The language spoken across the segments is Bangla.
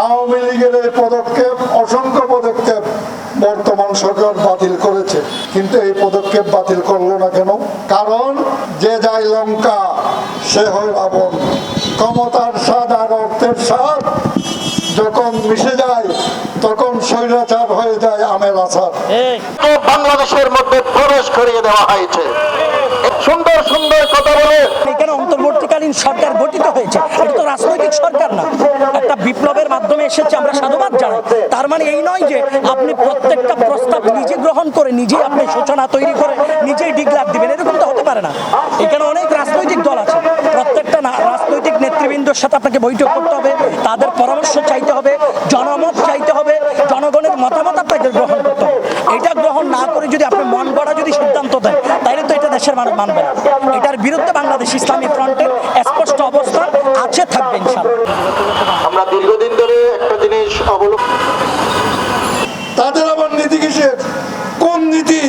আওয়ামী লীগের এই পদক্ষেপ, অসংখ্য পদক্ষেপ বর্তমান সরকার বাতিল করেছে, কিন্তু এই পদক্ষেপ বাতিল করলো না কেন? কারণ যে যায় লঙ্কা সে হয় রাবণ। ক্ষমতার স্বাদ আর অর্থের স্বাদ যখন মিশে যায় তখন স্বৈরাচার হয়ে যায় আমের আচার। বাংলাদেশের মধ্যে প্রবেশ করিয়ে দেওয়া হয়েছে। সুন্দর সুন্দর কথা বলে এখানে অন্তর্বর্তীকালীন সরকার গঠিত হয়েছে, এটা তো রাজনৈতিক সরকার না, একটা বিপ্লবের মাধ্যমে এসেছে, আমরা সাধুবাদ জানাই। তার মানে এই নয় যে আপনি প্রত্যেকটা প্রস্তাব নিজে গ্রহণ করে নিজেই আপনি সূচনা তৈরি করে নিজেই ডিক্লার দিবেন, এরকম তো হতে পারে না। এখানে অনেক রাজনৈতিক দল আছে, প্রত্যেকটা রাজনৈতিক নেতৃবৃন্দের সাথে আপনাকে বৈঠক করতে হবে, তাদের পরামর্শ চাইতে হবে, জনমত চাইতে হবে, জনগণের মতামত আপনাকে গ্রহণ করতে হবে। এটা গ্রহণ না করে যদি আপনি মন গড়া যদি সিদ্ধান্ত দেন, তাহলে তো এটা দেশের মানুষ মানবে না। এটার বিরুদ্ধে বাংলাদেশ ইসলামী ফ্রন্টের স্পষ্ট অবস্থান আছে, থাকবে ইনশাআল্লাহ। আমরা দীর্ঘদিন ধরে একটা জিনিস তাদের আবার নীতি কিসের? কোন নীতি?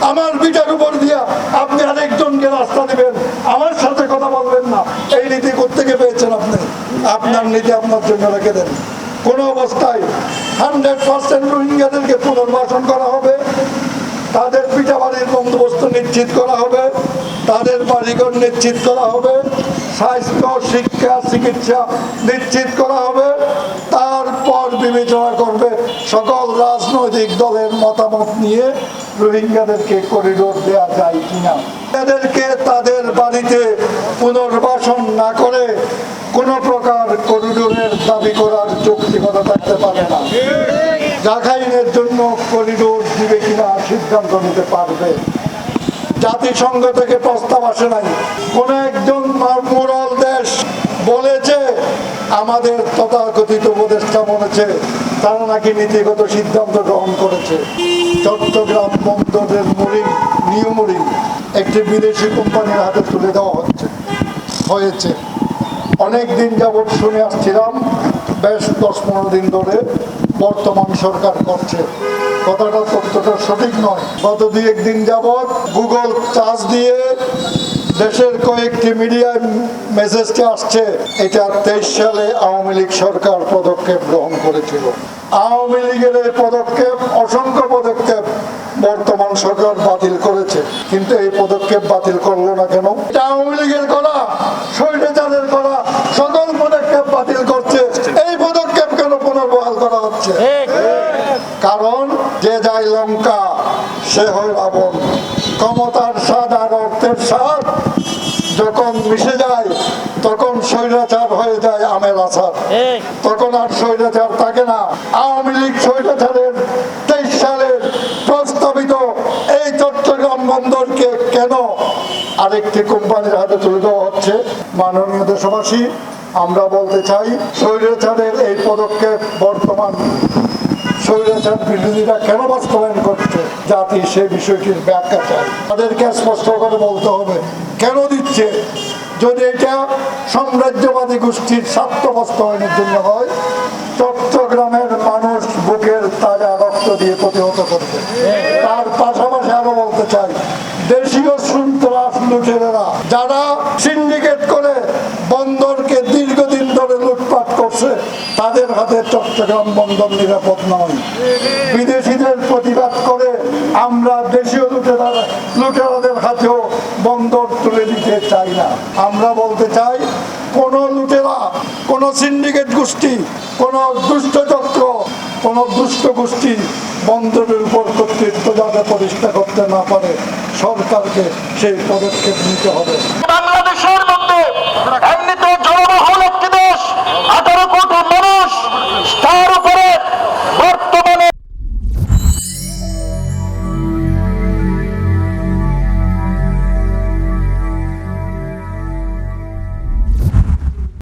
আমার বিটার উপর দিয়া আপনি আরেকজনকে রাস্তা দিবেন, আমার সাথে কথা বলবেন না, এই নীতি কোত্থেকে পেয়েছেন আপনি? আপনার নীতি আপনার জন্য রেখে দেন। কোন অবস্থায় 100% রোহিঙ্গাদেরকে পুনর্বাসন করা হবে, তাদের পিঠা বাড়ির বন্দোবস্ত নিশ্চিত করা হবে, তাদের বাড়িঘর নিশ্চিত করা হবে, স্বাস্থ্য, শিক্ষা, চিকিৎসা নিশ্চিত করা হবে। তারপর বিবেচনা করবে সকল রাজনৈতিক দলের মতামত নিয়ে রোহিঙ্গাদেরকে করিডোর দেওয়া যায় কিনা। এদেরকে তাদের বাড়িতে পুনর্বাসন না করে কোনো প্রকার করিডোরের দাবি করার যৌক্তিকতা থাকতে পারে না। রাখাইনের জন্য করিডোর দিবে কিনা সিদ্ধান্ত নিতে পারবে। জাতিসংঘ থেকে প্রস্তাব আসে নাই। কোন একজন মোড়ল দেশ বলেছে, আমাদের তথাকথিত উপদেষ্টা বলেছে তারা নাকি নীতিগত সিদ্ধান্ত গ্রহণ করেছে। চট্টগ্রাম বন্দরের নিউ মুড়ি একটি বিদেশি কোম্পানির হাতে তুলে দেওয়া হয়েছে। অনেক দিন যাবৎ শুনে আসছিলাম, বেশ 10-15 দিন ধরে বর্তমান সরকার করছে। কথাটা তথ্যটা সঠিক নয়। গত 2-1 দিন যাবৎ গুগল চার্জ দিয়ে দেশের কয়েকটি মিডিয়ায় মেসেজটা আসছে এটা 23 সালে আওয়ামী লীগ সরকার পদক্ষেপ গ্রহণ করেছিল। আওয়ামী লীগের এই পদক্ষেপ, অসংখ্য পদক্ষেপ বর্তমান সরকার বাতিল করেছে, কিন্তু এই পদক্ষেপ বাতিল করলো না কেন? এটা আওয়ামী লীগের করা, স্বৈরাচারের করা সকল পদক্ষেপ বাতিল করছে, এই পদক্ষেপ কেন পুনর্বহাল করা হচ্ছে? কারণ যে যায় লঙ্কা সে হয় রাবণ। ক্ষমতার স্বাদ আর অর্থের স্বাদ যখন মিশে যায় তখন স্বৈরাচার হয়ে যায় আমের আচার, তখন আর স্বৈরাচার থাকে না। আওয়ামী লীগ স্বৈরাচারের 23 সালের প্রস্তাবিত এই চট্টগ্রাম বন্দরকে কেন আরেকটি কোম্পানির হাতে তুলে দেওয়া হচ্ছে? মাননীয় দেশবাসী, আমরা বলতে চাই স্বৈরাচারের এই পদক্ষেপ বর্তমান স্বৈরাচার বিরোধীরা কেন বাস্তবায়ন করছে, জাতি সেই বিষয়টির ব্যাখ্যা চায়। তাদেরকে স্পষ্ট করে বলতে হবে কেন দিচ্ছে। যদি এটা সাম্রাজ্যবাদী গোষ্ঠীর স্বার্থ বাস্তবায়নের জন্য হয়, চট্টগ্রামের মানুষ বুকের তাজা রক্ত দিয়ে প্রতিহত করবে। তার পাশাপাশি আরো বলতে চাই, দেশীয় সন্ত্রাস লুটেরেরা যারা সিন্ডিকেট করে বন্দরকে দীর্ঘদিন ধরে লুটপাট করছে, তাদের হাতে চট্টগ্রাম বন্দর নিরাপদ নয়। বিদেশিদের প্রতিবাদ করে আমরা দেশীয় লুটেরাদের হাতেও বন্দর তুলে দিতে চাই না। আমরা বলতে চাই, কোন লুটেরা, কোন সিন্ডিকেট গোষ্ঠী, কোন দুষ্ট চক্র, কোন দুষ্ট গোষ্ঠী বন্দরের উপর কর্তৃত্ব যাতে প্রতিষ্ঠা করতে না পারে, সরকারকে সেই পদক্ষেপ নিতে হবে। বাংলাদেশের মধ্যে